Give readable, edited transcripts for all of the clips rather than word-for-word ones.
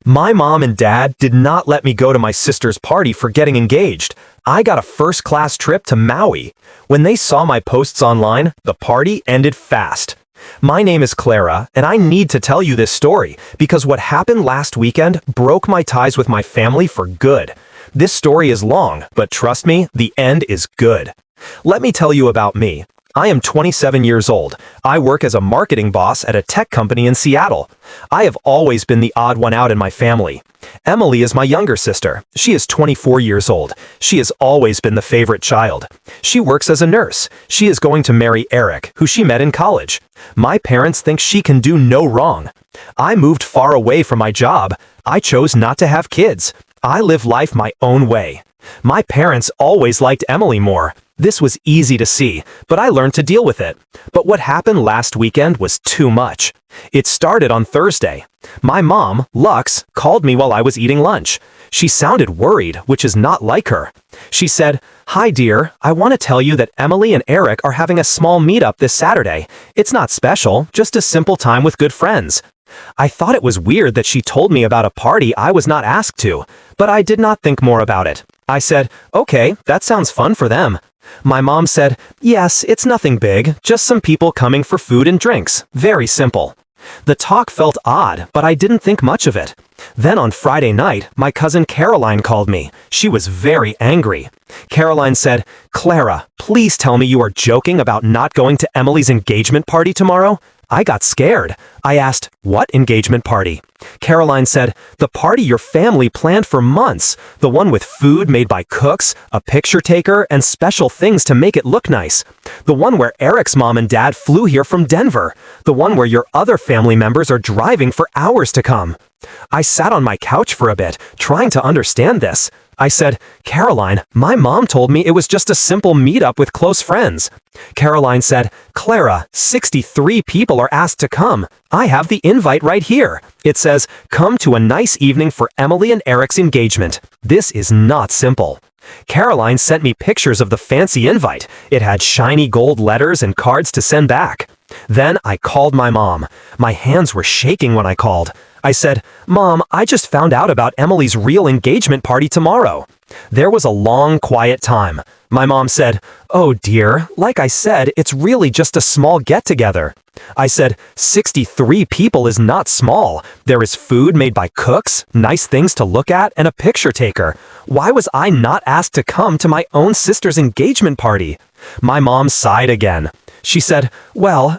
My mom and dad did not let me go to my sister's party for getting engaged. I got a first-class trip to Maui. When they saw my posts online, the party ended fast. My name is Clara, and I need to tell you this story because what happened last weekend broke my ties with my family for good. This story is long, but trust me, the end is good. Let me tell you about me. I am 27 years old. I work as a marketing boss at a tech company in Seattle. I have always been the odd one out in my family. Emily is my younger sister. She is 24 years old. She has always been the favorite child. She works as a nurse. She is going to marry Eric, who she met in college. My parents think she can do no wrong. I moved far away from my job. I chose not to have kids. I live life my own way. My parents always liked Emily more. This was easy to see, but I learned to deal with it. But what happened last weekend was too much. It started on Thursday. My mom, Lux, called me while I was eating lunch. She sounded worried, which is not like her. She said, "Hi dear, I want to tell you that Emily and Eric are having a small meetup this Saturday. It's not special, just a simple time with good friends." I thought it was weird that she told me about a party I was not asked to, but I did not think more about it. I said, "Okay, that sounds fun for them." My mom said, "Yes, it's nothing big, just some people coming for food and drinks. Very simple." The talk felt odd, but I didn't think much of it. Then on Friday night, my cousin Caroline called me. She was very angry. Caroline said, "Clara, please tell me you are joking about not going to Emily's engagement party tomorrow." I got scared. I asked, "What engagement party?" Caroline said, "The party your family planned for months. The one with food made by cooks, a picture taker, and special things to make it look nice. The one where Eric's mom and dad flew here from Denver. The one where your other family members are driving for hours to come." I sat on my couch for a bit, trying to understand this. I said, "Caroline, my mom told me it was just a simple meetup with close friends." Caroline said, "Clara, 63 people are asked to come. I have the invite right here. It says, 'Come to a nice evening for Emily and Eric's engagement.' This is not simple." Caroline sent me pictures of the fancy invite. It had shiny gold letters and cards to send back. Then I called my mom. My hands were shaking when I called. I said, "Mom, I just found out about Emily's real engagement party tomorrow." There was a long, quiet time. My mom said, "Oh dear, like I said, it's really just a small get-together." I said, 63 people is not small. There is food made by cooks, nice things to look at, and a picture taker. Why was I not asked to come to my own sister's engagement party?" My mom sighed again. She said, "Well,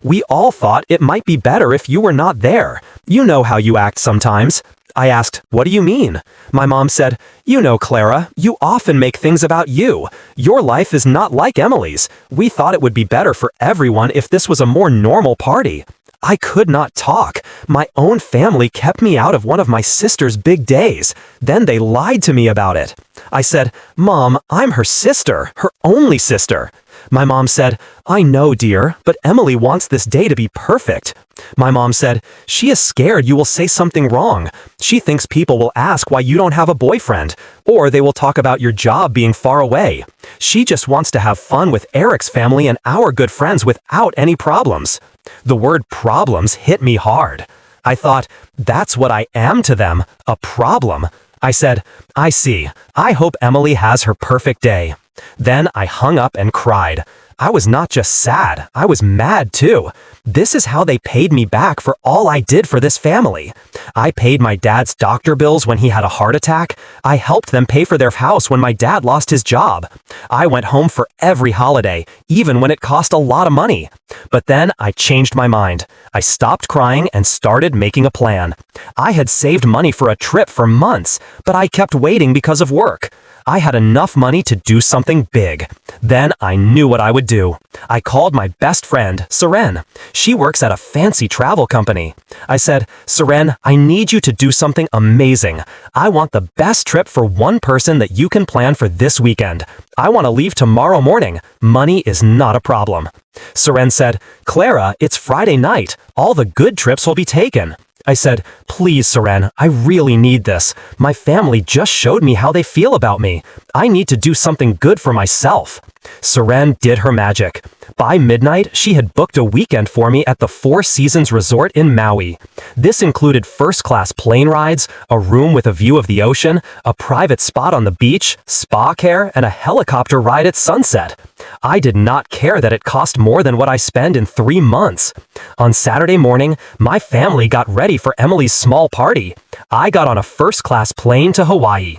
we all thought it might be better if you were not there. You know how you act sometimes." I asked, "What do you mean?" My mom said, "You know, Clara, you often make things about you. Your life is not like Emily's. We thought it would be better for everyone if this was a more normal party." I could not talk. My own family kept me out of one of my sister's big days. Then they lied to me about it. I said, "Mom, I'm her sister, her only sister." My mom said, "I know, dear, but Emily wants this day to be perfect." My mom said, "She is scared you will say something wrong. She thinks people will ask why you don't have a boyfriend, or they will talk about your job being far away. She just wants to have fun with Eric's family and our good friends without any problems." The word problems hit me hard. I thought, that's what I am to them, a problem. I said, "I see. I hope Emily has her perfect day." Then I hung up and cried. I was not just sad, I was mad too. This is how they paid me back for all I did for this family. I paid my dad's doctor bills when he had a heart attack. I helped them pay for their house when my dad lost his job. I went home for every holiday, even when it cost a lot of money. But then I changed my mind. I stopped crying and started making a plan. I had saved money for a trip for months, but I kept waiting because of work. I had enough money to do something big. Then I knew what I would do. I called my best friend, Seren. She works at a fancy travel company. I said, "Seren, I need you to do something amazing. I want the best trip for one person that you can plan for this weekend. I want to leave tomorrow morning. Money is not a problem." Seren said, "Clara, it's Friday night. All the good trips will be taken." I said, "Please, Seren, I really need this. My family just showed me how they feel about me. I need to do something good for myself." Seren did her magic. By midnight, she had booked a weekend for me at the Four Seasons Resort in Maui. This included first-class plane rides, a room with a view of the ocean, a private spot on the beach, spa care, and a helicopter ride at sunset. I did not care that it cost more than what I spend in 3 months. On Saturday morning, my family got ready for Emily's small party. I got on a first-class plane to Hawaii.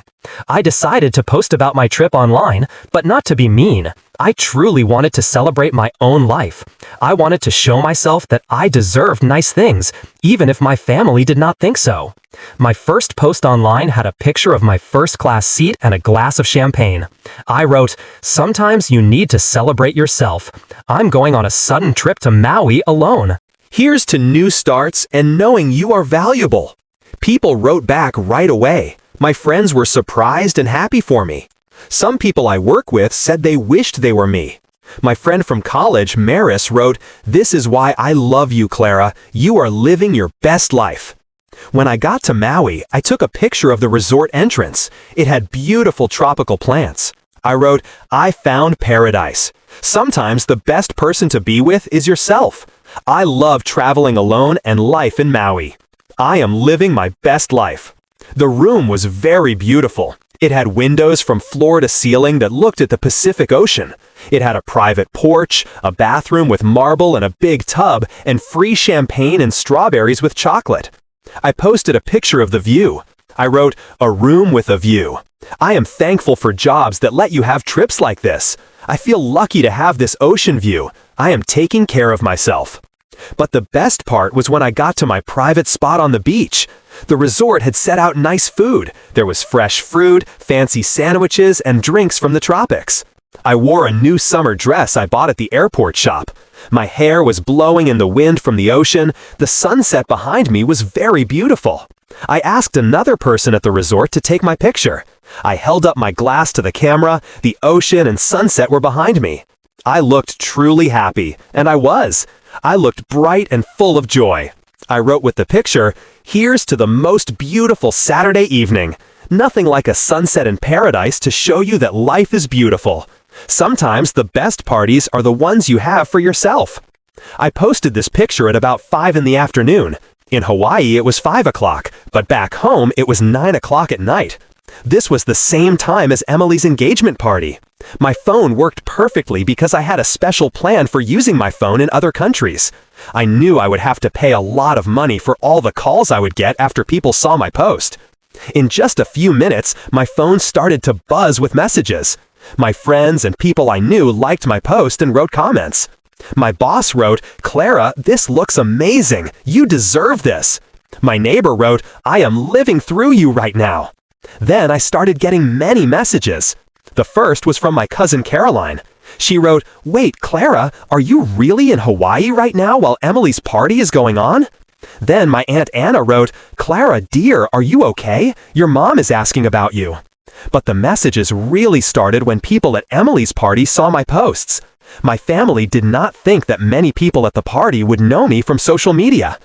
I decided to post about my trip online, but not to be mean. I truly wanted to celebrate my own life. I wanted to show myself that I deserved nice things, even if my family did not think so. My first post online had a picture of my first-class seat and a glass of champagne. I wrote, "Sometimes you need to celebrate yourself. I'm going on a sudden trip to Maui alone." Here's to new starts and knowing you are valuable. People wrote back right away. My friends were surprised and happy for me. Some people I work with said they wished they were me. My friend from college, Maris, wrote, "This is why I love you, Clara. You are living your best life." When I got to Maui, I took a picture of the resort entrance. It had beautiful tropical plants. I wrote, "I found paradise." Sometimes the best person to be with is yourself. I love traveling alone and life in Maui. I am living my best life. The room was very beautiful. It had windows from floor to ceiling that looked at the Pacific Ocean. It had a private porch, a bathroom with marble and a big tub, and free champagne and strawberries with chocolate. I posted a picture of the view. I wrote, "A room with a view." I am thankful for jobs that let you have trips like this. I feel lucky to have this ocean view. I am taking care of myself. But the best part was when I got to my private spot on the beach. The resort had set out nice food. There was fresh fruit, fancy sandwiches, and drinks from the tropics. I wore a new summer dress I bought at the airport shop. My hair was blowing in the wind from the ocean. The sunset behind me was very beautiful. I asked another person at the resort to take my picture. I held up my glass to the camera. The ocean and sunset were behind me. I looked truly happy, and I was. I looked bright and full of joy. I wrote with the picture, "Here's to the most beautiful Saturday evening. Nothing like a sunset in paradise to show you that life is beautiful. Sometimes the best parties are the ones you have for yourself." I posted this picture at about 5 in the afternoon. In Hawaii, it was 5 o'clock, but back home, it was 9 o'clock at night. This was the same time as Emily's engagement party. My phone worked perfectly because I had a special plan for using my phone in other countries. I knew I would have to pay a lot of money for all the calls I would get after people saw my post. In just a few minutes, my phone started to buzz with messages. My friends and people I knew liked my post and wrote comments. My boss wrote, "Clara, this looks amazing. You deserve this." My neighbor wrote, "I am living through you right now." Then I started getting many messages. The first was from my cousin Caroline. She wrote, "Wait, Clara, are you really in Hawaii right now while Emily's party is going on?" Then my Aunt Anna wrote, "Clara, dear, are you okay? Your mom is asking about you." But the messages really started when people at Emily's party saw my posts. My family did not think that many people at the party would know me from social media.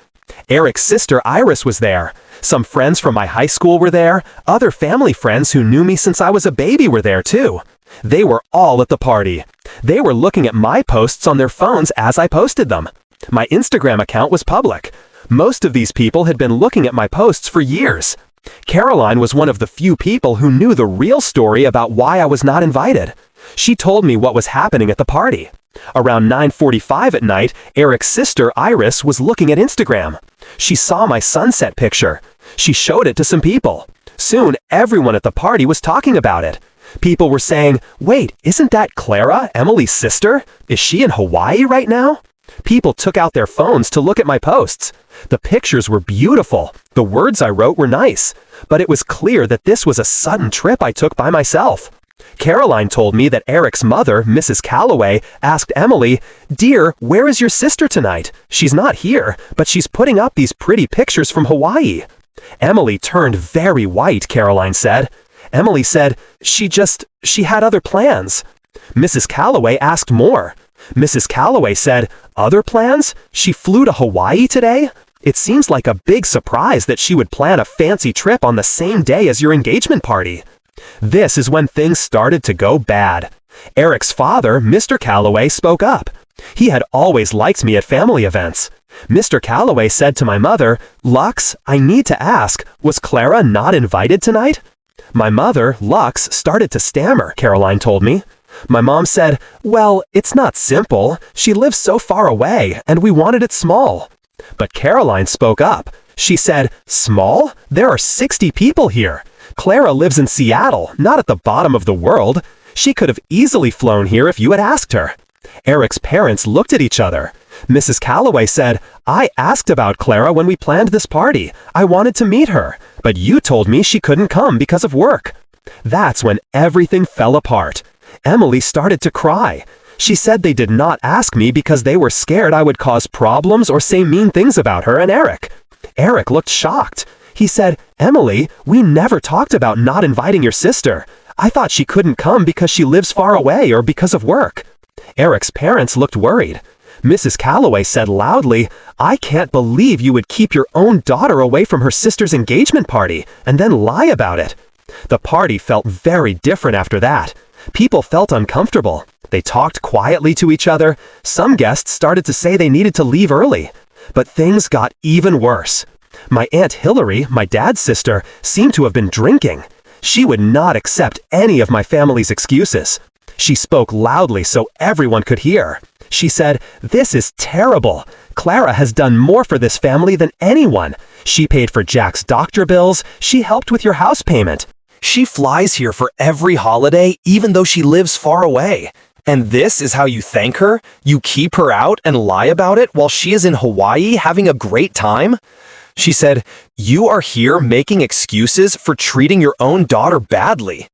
Eric's sister Iris was there. Some friends from my high school were there. Other family friends who knew me since I was a baby were there too. They were all at the party. They were looking at my posts on their phones as I posted them. My Instagram account was public. Most of these people had been looking at my posts for years. Caroline was one of the few people who knew the real story about why I was not invited. She told me what was happening at the party. Around 9:45 at night, Eric's sister Iris was looking at Instagram. She saw my sunset picture. She showed it to some people. Soon, everyone at the party was talking about it. People were saying, "Wait, isn't that Clara, Emily's sister? Is she in Hawaii right now?" People took out their phones to look at my posts. The pictures were beautiful. The words I wrote were nice. But it was clear that this was a sudden trip I took by myself. Caroline told me that Eric's mother, Mrs. Calloway, asked Emily, "Dear, where is your sister tonight? She's not here, but she's putting up these pretty pictures from Hawaii." Emily turned very white, Caroline said. Emily said, she had other plans. Mrs. Calloway asked more. Mrs. Calloway said, "Other plans? She flew to Hawaii today? It seems like a big surprise that she would plan a fancy trip on the same day as your engagement party." This is when things started to go bad. Eric's father, Mr. Calloway, spoke up. He had always liked me at family events. Mr. Calloway said to my mother, "Lux, I need to ask, was Clara not invited tonight?" My mother, Lux, started to stammer, Caroline told me. My mom said, "Well, it's not simple. She lives so far away, and we wanted it small." But Caroline spoke up. She said, "Small? There are 60 people here. Clara lives in Seattle, not at the bottom of the world. She could have easily flown here if you had asked her." Eric's parents looked at each other. Mrs. Calloway said, "I asked about Clara when we planned this party. I wanted to meet her, but you told me she couldn't come because of work." That's when everything fell apart. Emily started to cry. She said they did not ask me because they were scared I would cause problems or say mean things about her and Eric. Eric looked shocked. He said, "Emily, we never talked about not inviting your sister. I thought she couldn't come because she lives far away or because of work." Eric's parents looked worried. Mrs. Calloway said loudly, "I can't believe you would keep your own daughter away from her sister's engagement party and then lie about it." The party felt very different after that. People felt uncomfortable. They talked quietly to each other. Some guests started to say they needed to leave early. But things got even worse. My Aunt Hillary, my dad's sister, seemed to have been drinking. She would not accept any of my family's excuses. She spoke loudly so everyone could hear. She said, "This is terrible. Clara has done more for this family than anyone. She paid for Jack's doctor bills. She helped with your house payment. She flies here for every holiday, even though she lives far away. And this is how you thank her? You keep her out and lie about it while she is in Hawaii having a great time?" She said, "You are here making excuses for treating your own daughter badly."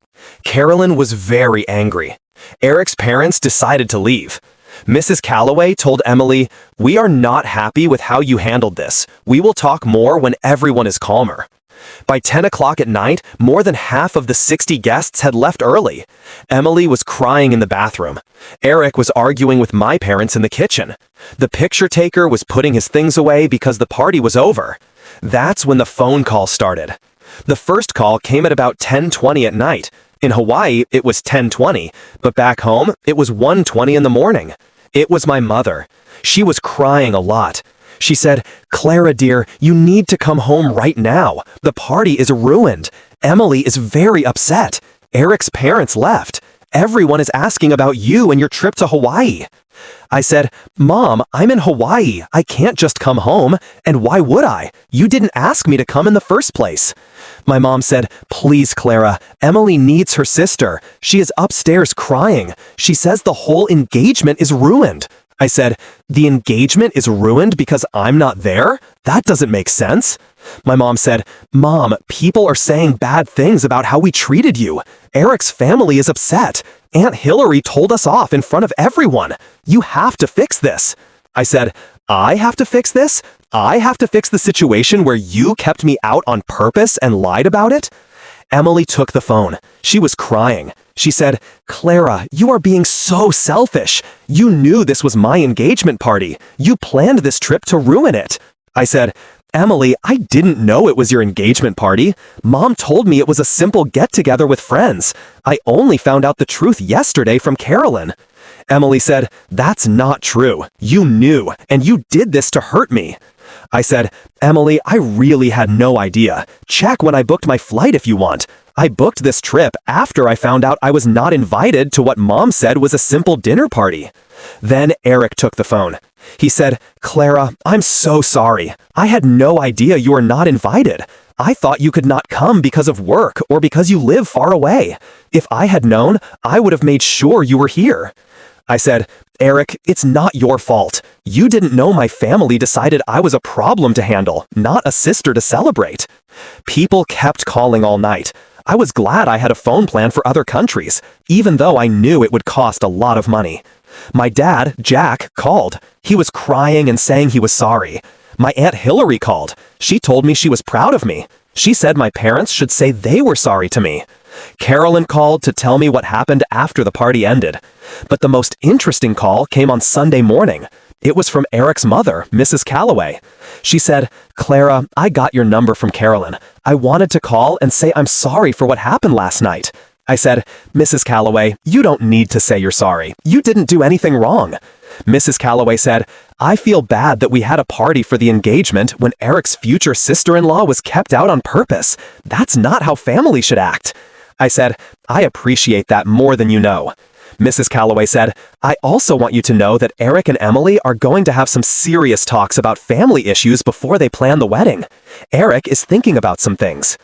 Carolyn was very angry. Eric's parents decided to leave. Mrs. Calloway told Emily, "We are not happy with how you handled this. We will talk more when everyone is calmer." By 10 o'clock at night, more than half of the 60 guests had left early. Emily was crying in the bathroom. Eric was arguing with my parents in the kitchen. The picture taker was putting his things away because the party was over. That's when the phone call started. The first call came at about 10:20 at night. In Hawaii, it was 10:20, but back home, it was 1:20 in the morning. It was my mother. She was crying a lot. She said, "Clara dear, you need to come home right now. The party is ruined. Emily is very upset. Eric's parents left. Everyone is asking about you and your trip to Hawaii." I said, "Mom, I'm in Hawaii. I can't just come home. And why would I? You didn't ask me to come in the first place." My mom said, "Please, Clara, Emily needs her sister. She is upstairs crying. She says the whole engagement is ruined." I said, "The engagement is ruined because I'm not there? That doesn't make sense." My mom said, "Mom, people are saying bad things about how we treated you. Eric's family is upset. Aunt Hillary told us off in front of everyone. You have to fix this." I said, "I have to fix this? I have to fix the situation where you kept me out on purpose and lied about it?" Emily took the phone. She was crying. She said, "Clara, you are being so selfish. You knew this was my engagement party. You planned this trip to ruin it." I said, "Emily, I didn't know it was your engagement party. Mom told me it was a simple get-together with friends. I only found out the truth yesterday from Carolyn." Emily said, "That's not true. You knew, and you did this to hurt me." I said, "Emily, I really had no idea. Check when I booked my flight if you want. I booked this trip after I found out I was not invited to what Mom said was a simple dinner party." Then Eric took the phone. He said, "Clara, I'm so sorry. I had no idea you were not invited. I thought you could not come because of work or because you live far away. If I had known, I would have made sure you were here." I said, "Eric, it's not your fault. You didn't know my family decided I was a problem to handle, not a sister to celebrate." People kept calling all night. I was glad I had a phone plan for other countries, even though I knew it would cost a lot of money. My dad, Jack, called. He was crying and saying he was sorry. My Aunt Hillary called. She told me she was proud of me. She said my parents should say they were sorry to me. Carolyn called to tell me what happened after the party ended. But the most interesting call came on Sunday morning. It was from Eric's mother, Mrs. Calloway. She said, "Clara, I got your number from Carolyn. I wanted to call and say I'm sorry for what happened last night." I said, "Mrs. Calloway, you don't need to say you're sorry. You didn't do anything wrong." Mrs. Calloway said, "I feel bad that we had a party for the engagement when Eric's future sister-in-law was kept out on purpose. That's not how family should act." I said, "I appreciate that more than you know." Mrs. Calloway said, "I also want you to know that Eric and Emily are going to have some serious talks about family issues before they plan the wedding. Eric is thinking about some things."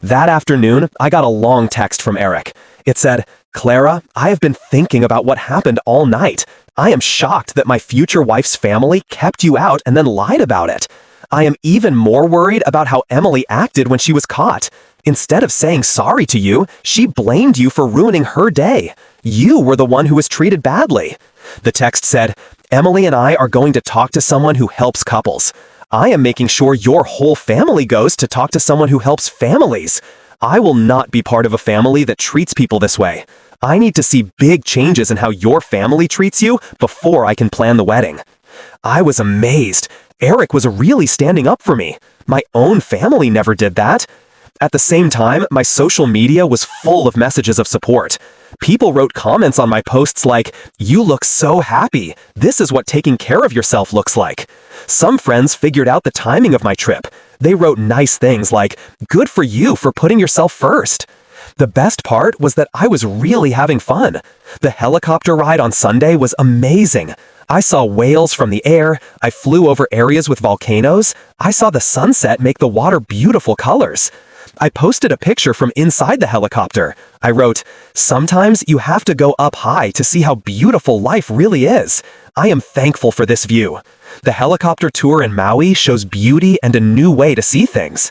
That afternoon, I got a long text from Eric. It said, "Clara, I have been thinking about what happened all night. I am shocked that my future wife's family kept you out and then lied about it. I am even more worried about how Emily acted when she was caught. Instead of saying sorry to you, she blamed you for ruining her day. You were the one who was treated badly." The text said, "Emily and I are going to talk to someone who helps couples. I am making sure your whole family goes to talk to someone who helps families. I will not be part of a family that treats people this way. I need to see big changes in how your family treats you before I can plan the wedding." I was amazed. Eric was really standing up for me. My own family never did that. At the same time, my social media was full of messages of support. People wrote comments on my posts like, "You look so happy. This is what taking care of yourself looks like." Some friends figured out the timing of my trip. They wrote nice things like, "Good for you for putting yourself first." The best part was that I was really having fun. The helicopter ride on Sunday was amazing. I saw whales from the air. I flew over areas with volcanoes. I saw the sunset make the water beautiful colors. I posted a picture from inside the helicopter. I wrote, "Sometimes you have to go up high to see how beautiful life really is. I am thankful for this view." The helicopter tour in Maui shows beauty and a new way to see things.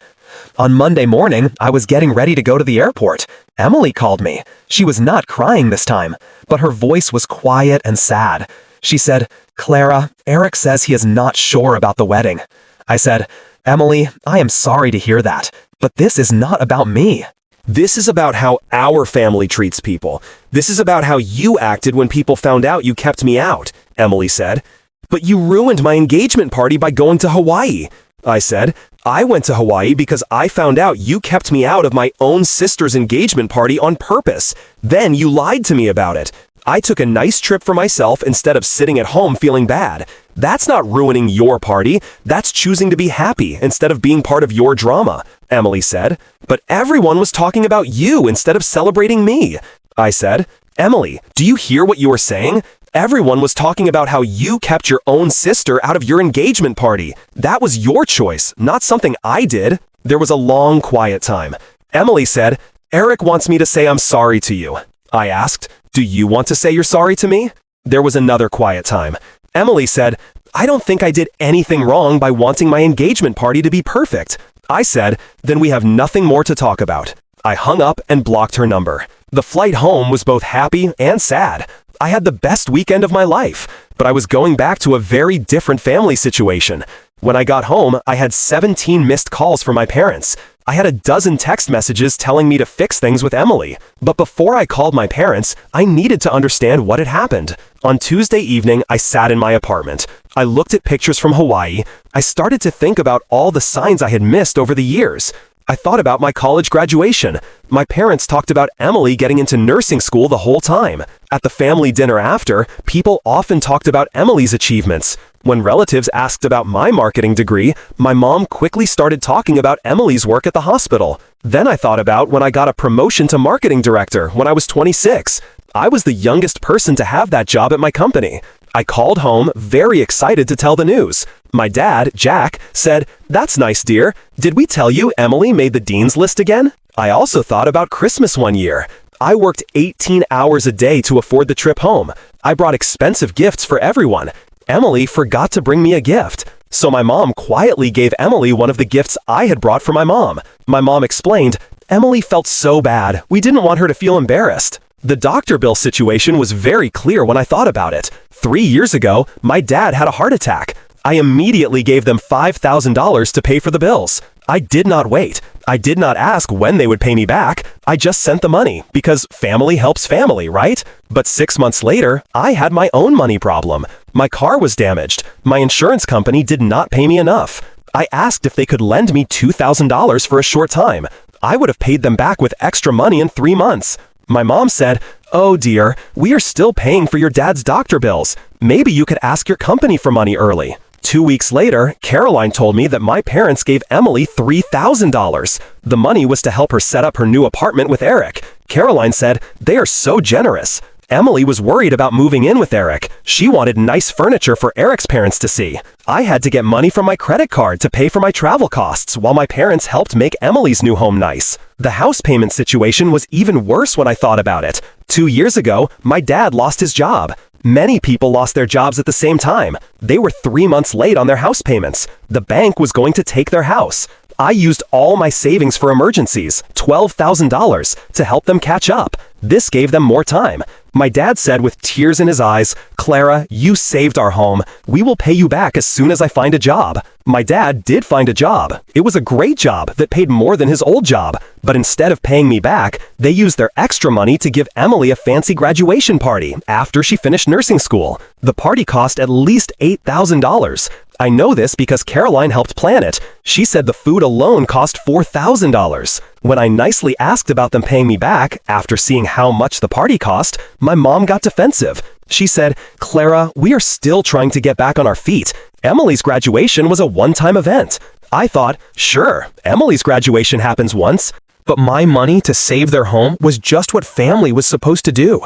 On Monday morning, I was getting ready to go to the airport. Emily called me. She was not crying this time, but her voice was quiet and sad. She said, "Clara, Eric says he is not sure about the wedding." I said, "Emily, I am sorry to hear that, but this is not about me. This is about how our family treats people. This is about how you acted when people found out you kept me out," Emily said. "But you ruined my engagement party by going to Hawaii." I said, "I went to Hawaii because I found out you kept me out of my own sister's engagement party on purpose. Then you lied to me about it. I took a nice trip for myself instead of sitting at home feeling bad. That's not ruining your party. That's choosing to be happy instead of being part of your drama," Emily said. "But everyone was talking about you instead of celebrating me." I said, "Emily, do you hear what you were saying? Everyone was talking about how you kept your own sister out of your engagement party. That was your choice, not something I did." There was a long, quiet time. Emily said, "Eric wants me to say I'm sorry to you." I asked, "Do you want to say you're sorry to me?" There was another quiet time. Emily said, "I don't think I did anything wrong by wanting my engagement party to be perfect." I said, "Then we have nothing more to talk about." I hung up and blocked her number. The flight home was both happy and sad. I had the best weekend of my life, but I was going back to a very different family situation. When I got home, I had 17 missed calls from my parents. I had a dozen text messages telling me to fix things with Emily. But before I called my parents, I needed to understand what had happened. On Tuesday evening, I sat in my apartment. I looked at pictures from Hawaii. I started to think about all the signs I had missed over the years. I thought about my college graduation. My parents talked about Emily getting into nursing school the whole time. At the family dinner after, people often talked about Emily's achievements. When relatives asked about my marketing degree, my mom quickly started talking about Emily's work at the hospital. Then I thought about when I got a promotion to marketing director when I was 26. I was the youngest person to have that job at my company. I called home, very excited to tell the news. My dad, Jack, said, "That's nice, dear. Did we tell you Emily made the dean's list again?" I also thought about Christmas one year. I worked 18 hours a day to afford the trip home. I brought expensive gifts for everyone. Emily forgot to bring me a gift. So my mom quietly gave Emily one of the gifts I had brought for my mom. My mom explained, "Emily felt so bad. We didn't want her to feel embarrassed." The doctor bill situation was very clear when I thought about it. 3 years ago, my dad had a heart attack. I immediately gave them $5,000 to pay for the bills. I did not wait. I did not ask when they would pay me back. I just sent the money because family helps family, right? But 6 months later, I had my own money problem. My car was damaged. My insurance company did not pay me enough. I asked if they could lend me $2,000 for a short time. I would have paid them back with extra money in 3 months. My mom said, "Oh dear, we are still paying for your dad's doctor bills. Maybe you could ask your company for money early." 2 weeks later, Caroline told me that my parents gave Emily $3,000. The money was to help her set up her new apartment with Eric. Caroline said, "They are so generous." Emily was worried about moving in with Eric. She wanted nice furniture for Eric's parents to see. I had to get money from my credit card to pay for my travel costs while my parents helped make Emily's new home nice. The house payment situation was even worse when I thought about it. 2 years ago, my dad lost his job. Many people lost their jobs at the same time. They were 3 months late on their house payments. The bank was going to take their house. I used all my savings for emergencies, $12,000, to help them catch up. This gave them more time. My dad said with tears in his eyes, "Clara, you saved our home. We will pay you back as soon as I find a job." My dad did find a job. It was a great job that paid more than his old job. But instead of paying me back, they used their extra money to give Emily a fancy graduation party after she finished nursing school. The party cost at least $8,000. I know this because Caroline helped plan it. She said the food alone cost $4,000. When I nicely asked about them paying me back, after seeing how much the party cost, my mom got defensive. She said, "Clara, we are still trying to get back on our feet. Emily's graduation was a one-time event." I thought, sure, Emily's graduation happens once. But my money to save their home was just what family was supposed to do.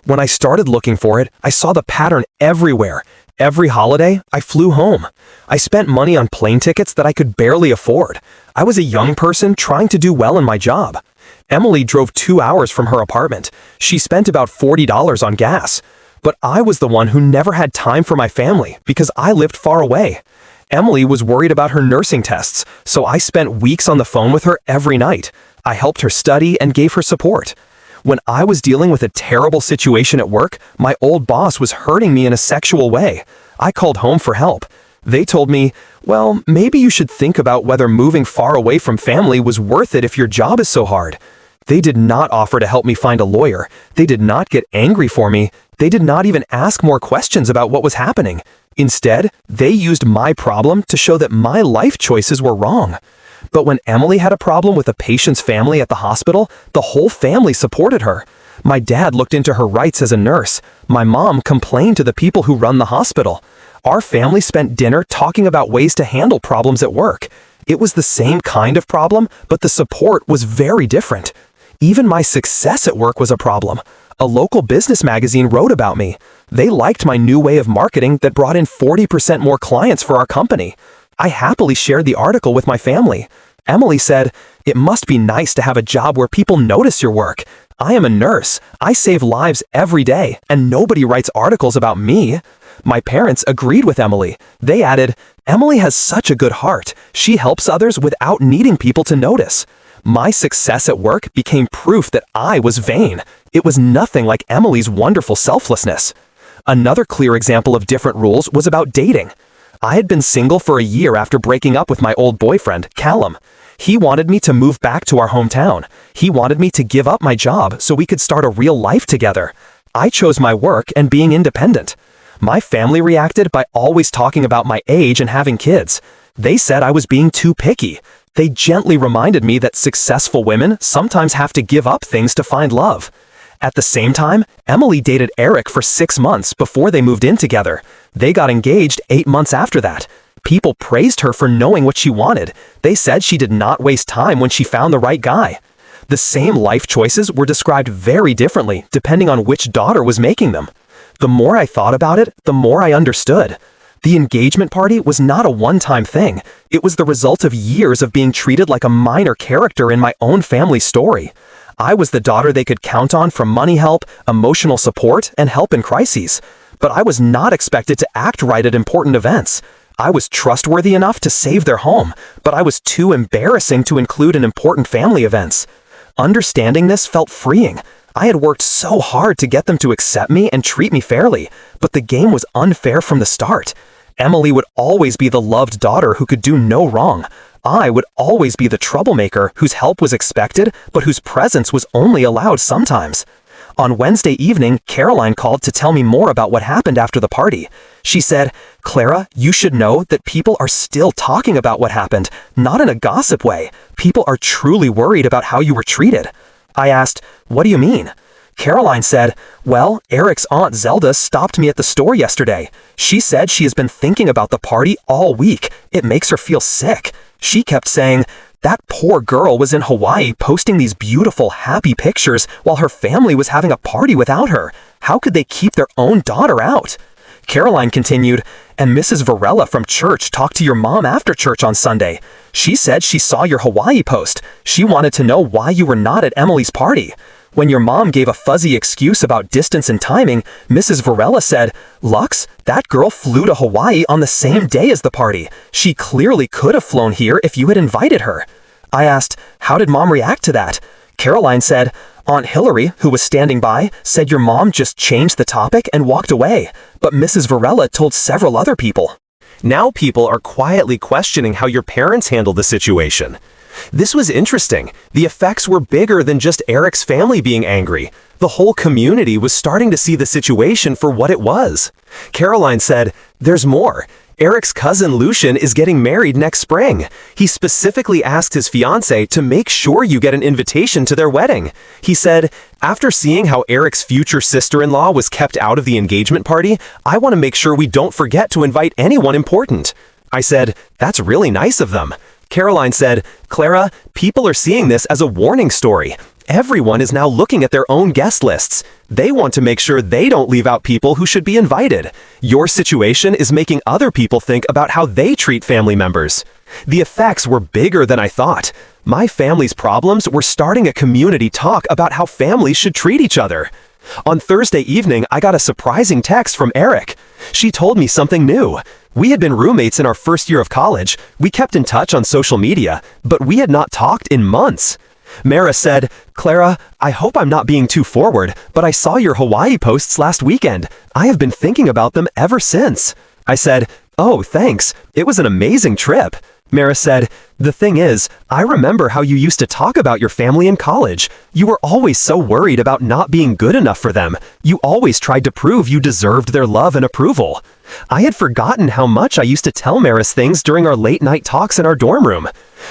When I started looking for it, I saw the pattern everywhere. Every holiday, I flew home. I spent money on plane tickets that I could barely afford. I was a young person trying to do well in my job. Emily drove 2 hours from her apartment. She spent about $40 on gas. But I was the one who never had time for my family because I lived far away. Emily was worried about her nursing tests, so I spent weeks on the phone with her every night. I helped her study and gave her support. When I was dealing with a terrible situation at work, my old boss was hurting me in a sexual way. I called home for help. They told me, "Well, maybe you should think about whether moving far away from family was worth it if your job is so hard." They did not offer to help me find a lawyer. They did not get angry for me. They did not even ask more questions about what was happening. Instead, they used my problem to show that my life choices were wrong. But when Emily had a problem with a patient's family at the hospital, the whole family supported her. My dad looked into her rights as a nurse. My mom complained to the people who run the hospital. Our family spent dinner talking about ways to handle problems at work. It was the same kind of problem, but the support was very different. Even my success at work was a problem. A local business magazine wrote about me. They liked my new way of marketing that brought in 40% more clients for our company. I happily shared the article with my family. Emily said, "It must be nice to have a job where people notice your work. I am a nurse. I save lives every day, and nobody writes articles about me." My parents agreed with Emily. They added, "Emily has such a good heart. She helps others without needing people to notice." My success at work became proof that I was vain. It was nothing like Emily's wonderful selflessness. Another clear example of different rules was about dating. I had been single for a year after breaking up with my old boyfriend, Callum. He wanted me to move back to our hometown. He wanted me to give up my job so we could start a real life together. I chose my work and being independent. My family reacted by always talking about my age and having kids. They said I was being too picky. They gently reminded me that successful women sometimes have to give up things to find love. At the same time, Emily dated Eric for 6 months before they moved in together. They got engaged 8 months after that. People praised her for knowing what she wanted. They said she did not waste time when she found the right guy. The same life choices were described very differently depending on which daughter was making them. The more I thought about it, the more I understood. The engagement party was not a one-time thing. It was the result of years of being treated like a minor character in my own family story. I was the daughter they could count on for money help, emotional support, and help in crises. But I was not expected to act right at important events. I was trustworthy enough to save their home, but I was too embarrassing to include in important family events. Understanding this felt freeing. I had worked so hard to get them to accept me and treat me fairly, but the game was unfair from the start. Emily would always be the loved daughter who could do no wrong. I would always be the troublemaker whose help was expected, but whose presence was only allowed sometimes. On Wednesday evening, Caroline called to tell me more about what happened after the party. She said, "Clara, you should know that people are still talking about what happened, not in a gossip way. People are truly worried about how you were treated." I asked, "What do you mean?" Caroline said, "Well, Eric's Aunt Zelda stopped me at the store yesterday. She said she has been thinking about the party all week. It makes her feel sick. She kept saying, that poor girl was in Hawaii posting these beautiful, happy pictures while her family was having a party without her. How could they keep their own daughter out?" Caroline continued, "And Mrs. Varela from church talked to your mom after church on Sunday. She said she saw your Hawaii post. She wanted to know why you were not at Emily's party. When your mom gave a fuzzy excuse about distance and timing, Mrs. Varela said, 'Lux, that girl flew to Hawaii on the same day as the party. She clearly could have flown here if you had invited her.'" I asked, "How did Mom react to that?" Caroline said, "Aunt Hillary, who was standing by, said your mom just changed the topic and walked away, but Mrs. Varela told several other people." Now people are quietly questioning how your parents handled the situation. This was interesting. The effects were bigger than just Eric's family being angry. The whole community was starting to see the situation for what it was. Caroline said, "There's more. Eric's cousin Lucian is getting married next spring. He specifically asked his fiancée to make sure you get an invitation to their wedding. He said, after seeing how Eric's future sister-in-law was kept out of the engagement party, I want to make sure we don't forget to invite anyone important." I said, "That's really nice of them." Caroline said, "Clara, people are seeing this as a warning story. Everyone is now looking at their own guest lists. They want to make sure they don't leave out people who should be invited. Your situation is making other people think about how they treat family members." The effects were bigger than I thought. My family's problems were starting a community talk about how families should treat each other. On Thursday evening, I got a surprising text from Eric. She told me something new. We had been roommates in our first year of college. We kept in touch on social media, but we had not talked in months. Mara said, "Clara, I hope I'm not being too forward, but I saw your Hawaii posts last weekend. I have been thinking about them ever since." I said, "Oh, thanks. It was an amazing trip." Mara said, "The thing is, I remember how you used to talk about your family in college. You were always so worried about not being good enough for them. You always tried to prove you deserved their love and approval." I had forgotten how much I used to tell Maris things during our late-night talks in our dorm room.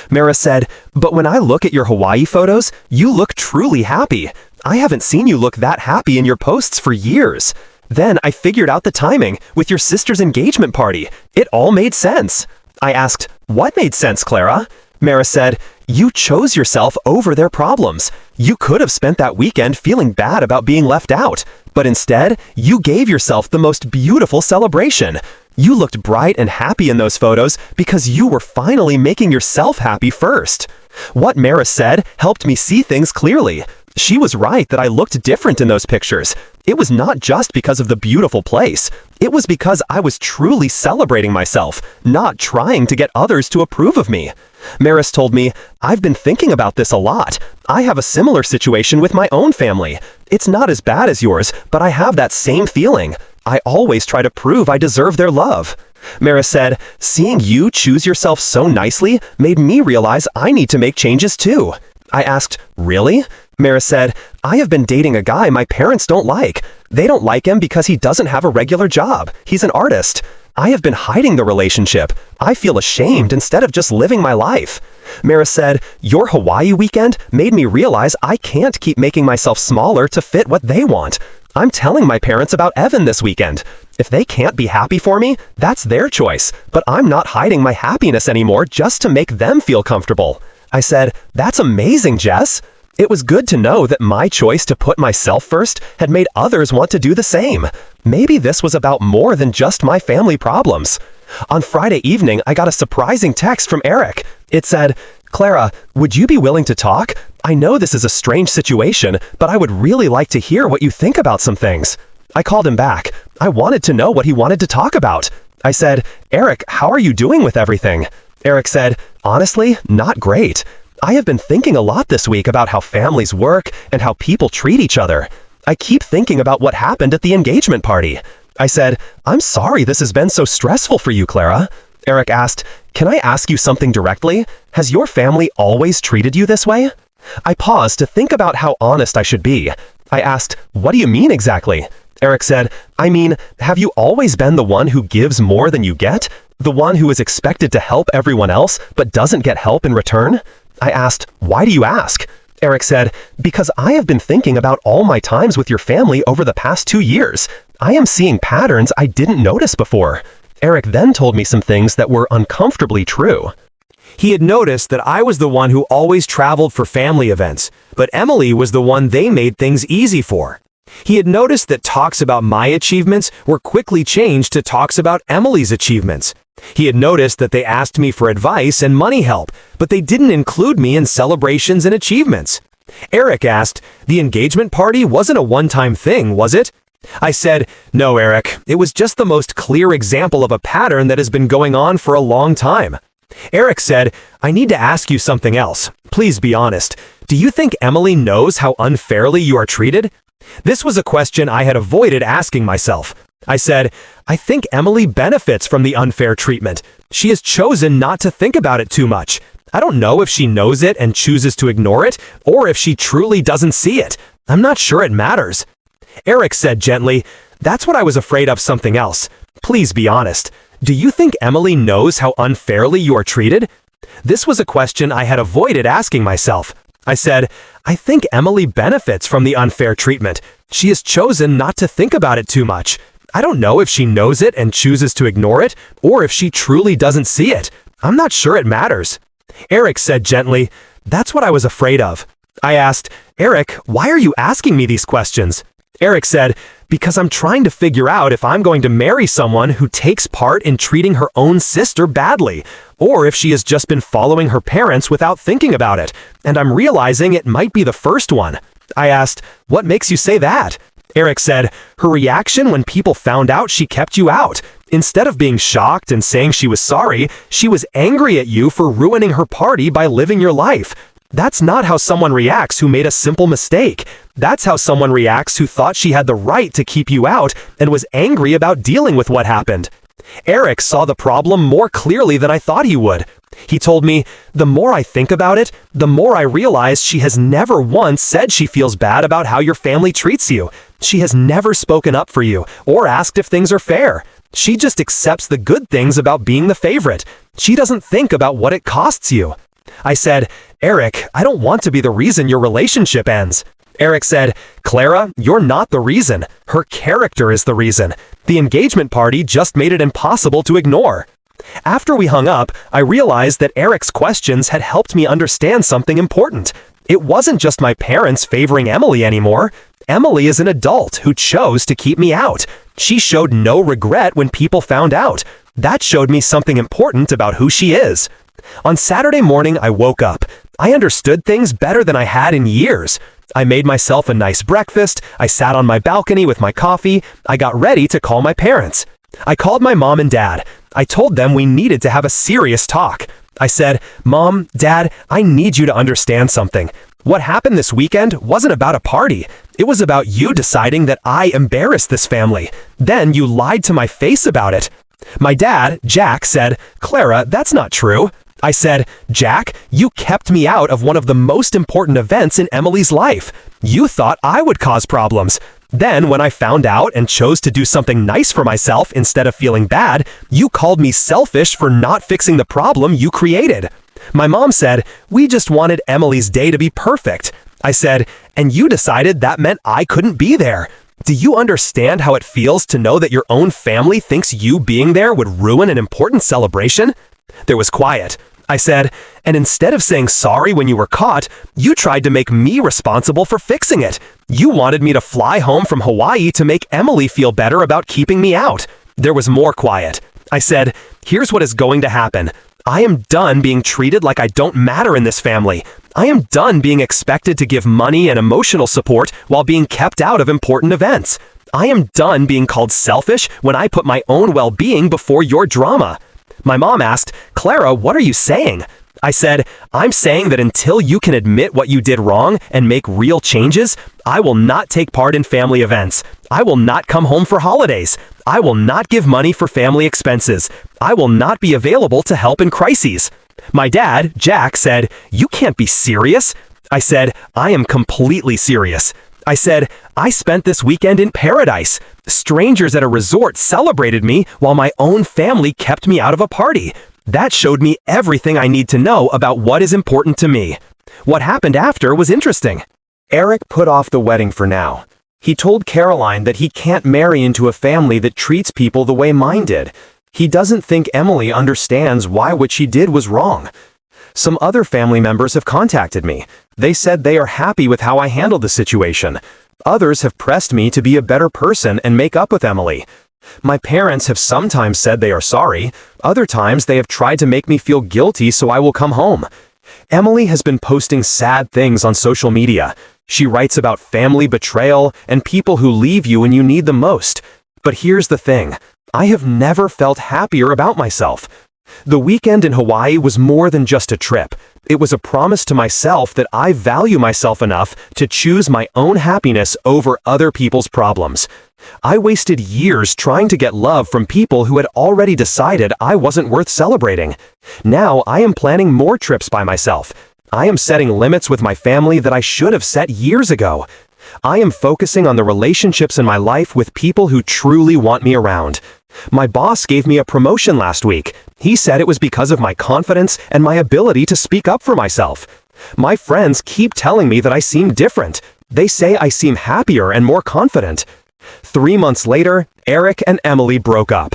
Mara said, "But when I look at your Hawaii photos, you look truly happy. I haven't seen you look that happy in your posts for years." Then I figured out the timing with your sister's engagement party. It all made sense. I asked, "What made sense, Clara?" Mara said, "You chose yourself over their problems. You could have spent that weekend feeling bad about being left out, but instead, you gave yourself the most beautiful celebration. You looked bright and happy in those photos because you were finally making yourself happy first." What Mara said helped me see things clearly. She was right that I looked different in those pictures. It was not just because of the beautiful place. It was because I was truly celebrating myself, not trying to get others to approve of me. Maris told me, "I've been thinking about this a lot. I have a similar situation with my own family. It's not as bad as yours, but I have that same feeling. I always try to prove I deserve their love." Maris said, "Seeing you choose yourself so nicely made me realize I need to make changes too." I asked, "Really?" Maris said, "I have been dating a guy my parents don't like. They don't like him because he doesn't have a regular job. He's an artist. I have been hiding the relationship. I feel ashamed instead of just living my life." Maris said, "Your Hawaii weekend made me realize I can't keep making myself smaller to fit what they want. I'm telling my parents about Evan this weekend. If they can't be happy for me, that's their choice, but I'm not hiding my happiness anymore just to make them feel comfortable." I said, "That's amazing, Jess." It was good to know that my choice to put myself first had made others want to do the same. Maybe this was about more than just my family problems. On Friday evening, I got a surprising text from Eric. It said, "Clara, would you be willing to talk? I know this is a strange situation, but I would really like to hear what you think about some things." I called him back. I wanted to know what he wanted to talk about. I said, "Eric, how are you doing with everything?" Eric said, "Honestly, not great. I have been thinking a lot this week about how families work and how people treat each other. I keep thinking about what happened at the engagement party." I said, "I'm sorry this has been so stressful for you, Clara." Eric asked, "Can I ask you something directly? Has your family always treated you this way?" I paused to think about how honest I should be. I asked, "What do you mean exactly?" Eric said, "I mean, have you always been the one who gives more than you get? The one who is expected to help everyone else but doesn't get help in return?" I asked, "Why do you ask?" Eric said, "Because I have been thinking about all my times with your family over the past 2 years. I am seeing patterns I didn't notice before." Eric then told me some things that were uncomfortably true. He had noticed that I was the one who always traveled for family events, but Emily was the one they made things easy for. He had noticed that talks about my achievements were quickly changed to talks about Emily's achievements. He had noticed that they asked me for advice and money help, but they didn't include me in celebrations and achievements. Eric asked, "The engagement party wasn't a one-time thing, was it?" I said, "No, Eric, it was just the most clear example of a pattern that has been going on for a long time." Eric said, "I need to ask you something else. Please be honest. Do you think Emily knows how unfairly you are treated?" This was a question I had avoided asking myself. I said, "I think Emily benefits from the unfair treatment. She has chosen not to think about it too much. I don't know if she knows it and chooses to ignore it, or if she truly doesn't see it. I'm not sure it matters." Eric said gently, "That's what I was afraid of, something else. Please be honest. Do you think Emily knows how unfairly you are treated?" This was a question I had avoided asking myself. I said, "I think Emily benefits from the unfair treatment. She has chosen not to think about it too much. I don't know if she knows it and chooses to ignore it, or if she truly doesn't see it. I'm not sure it matters." Eric said gently, "That's what I was afraid of." I asked, "Eric, why are you asking me these questions?" Eric said, "Because I'm trying to figure out if I'm going to marry someone who takes part in treating her own sister badly, or if she has just been following her parents without thinking about it, and I'm realizing it might be the first one." I asked, "What makes you say that?" Eric said, "Her reaction when people found out she kept you out. Instead of being shocked and saying she was sorry, she was angry at you for ruining her party by living your life. That's not how someone reacts who made a simple mistake. That's how someone reacts who thought she had the right to keep you out and was angry about dealing with what happened." Eric saw the problem more clearly than I thought he would. He told me, "The more I think about it, the more I realize she has never once said she feels bad about how your family treats you. She has never spoken up for you or asked if things are fair. She just accepts the good things about being the favorite. She doesn't think about what it costs you." I said, "Eric, I don't want to be the reason your relationship ends." Eric said, "Clara, you're not the reason. Her character is the reason. The engagement party just made it impossible to ignore." After we hung up, I realized that Eric's questions had helped me understand something important. It wasn't just my parents favoring Emily anymore. Emily is an adult who chose to keep me out. She showed no regret when people found out. That showed me something important about who she is. On Saturday morning, I woke up. I understood things better than I had in years. I made myself a nice breakfast. I sat on my balcony with my coffee. I got ready to call my parents. I called my mom and dad. I told them we needed to have a serious talk. I said, "Mom, Dad, I need you to understand something. What happened this weekend wasn't about a party. It was about you deciding that I embarrassed this family. Then you lied to my face about it." My dad, Jack, said, "Clara, that's not true." I said, "Jack, you kept me out of one of the most important events in Emily's life. You thought I would cause problems. Then, when I found out and chose to do something nice for myself instead of feeling bad, you called me selfish for not fixing the problem you created." My mom said, "We just wanted Emily's day to be perfect." I said, "And you decided that meant I couldn't be there. Do you understand how it feels to know that your own family thinks you being there would ruin an important celebration?" There was quiet. I said, "And instead of saying sorry when you were caught, you tried to make me responsible for fixing it. You wanted me to fly home from Hawaii to make Emily feel better about keeping me out." There was more quiet. I said, "Here's what is going to happen. I am done being treated like I don't matter in this family. I am done being expected to give money and emotional support while being kept out of important events. I am done being called selfish when I put my own well-being before your drama." My mom asked, "Clara, what are you saying?" I said, "I'm saying that until you can admit what you did wrong and make real changes, I will not take part in family events. I will not come home for holidays. I will not give money for family expenses. I will not be available to help in crises." My dad, Jack, said, "You can't be serious." I said, "I am completely serious." I said, "I spent this weekend in paradise. Strangers at a resort celebrated me while my own family kept me out of a party. That showed me everything I need to know about what is important to me." What happened after was interesting. Eric put off the wedding for now. He told Caroline that he can't marry into a family that treats people the way mine did. He doesn't think Emily understands why what she did was wrong. Some other family members have contacted me. They said they are happy with how I handled the situation. Others have pressed me to be a better person and make up with Emily. My parents have sometimes said they are sorry. Other times they have tried to make me feel guilty so I will come home. Emily has been posting sad things on social media. She writes about family betrayal and people who leave you when you need them most. But here's the thing. I have never felt happier about myself. The weekend in Hawaii was more than just a trip. It was a promise to myself that I value myself enough to choose my own happiness over other people's problems. I wasted years trying to get love from people who had already decided I wasn't worth celebrating. Now I am planning more trips by myself. I am setting limits with my family that I should have set years ago. I am focusing on the relationships in my life with people who truly want me around. My boss gave me a promotion last week. He said it was because of my confidence and my ability to speak up for myself. My friends keep telling me that I seem different. They say I seem happier and more confident. 3 months later, Eric and Emily broke up.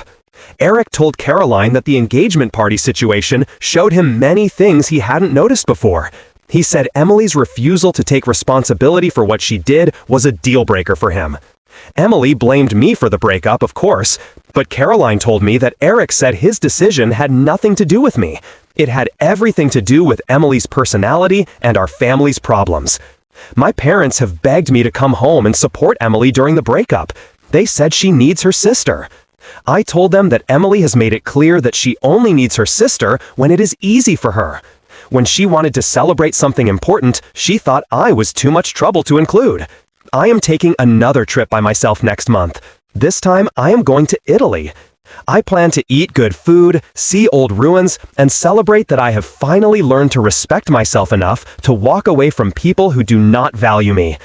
Eric told Caroline that the engagement party situation showed him many things he hadn't noticed before. He said Emily's refusal to take responsibility for what she did was a deal breaker for him. Emily blamed me for the breakup, of course, but Caroline told me that Eric said his decision had nothing to do with me. It had everything to do with Emily's personality and our family's problems. My parents have begged me to come home and support Emily during the breakup. They said she needs her sister. I told them that Emily has made it clear that she only needs her sister when it is easy for her. When she wanted to celebrate something important, she thought I was too much trouble to include. I am taking another trip by myself next month. This time, I am going to Italy. I plan to eat good food, see old ruins, and celebrate that I have finally learned to respect myself enough to walk away from people who do not value me.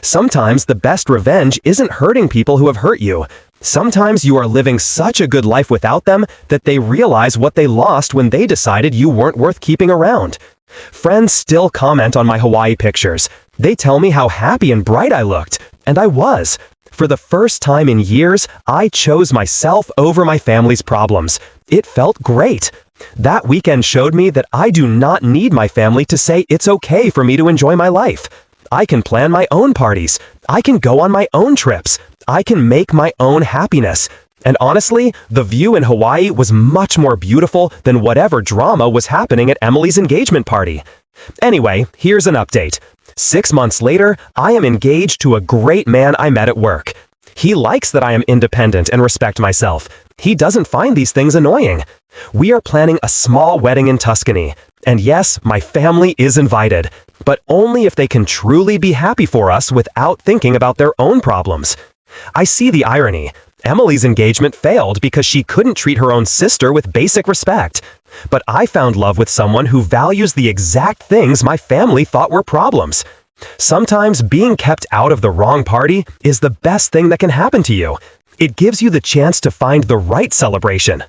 Sometimes the best revenge isn't hurting people who have hurt you. Sometimes you are living such a good life without them that they realize what they lost when they decided you weren't worth keeping around. Friends still comment on my Hawaii pictures. They tell me how happy and bright I looked, and I was. For the first time in years, I chose myself over my family's problems. It felt great. That weekend showed me that I do not need my family to say it's okay for me to enjoy my life. I can plan my own parties. I can go on my own trips. I can make my own happiness. And honestly, the view in Hawaii was much more beautiful than whatever drama was happening at Emily's engagement party. Anyway, here's an update. 6 months later, I am engaged to a great man I met at work. He likes that I am independent and respect myself. He doesn't find these things annoying. We are planning a small wedding in Tuscany. And yes, my family is invited, but only if they can truly be happy for us without thinking about their own problems. I see the irony. Emily's engagement failed because she couldn't treat her own sister with basic respect. But I found love with someone who values the exact things my family thought were problems. Sometimes being kept out of the wrong party is the best thing that can happen to you. It gives you the chance to find the right celebration,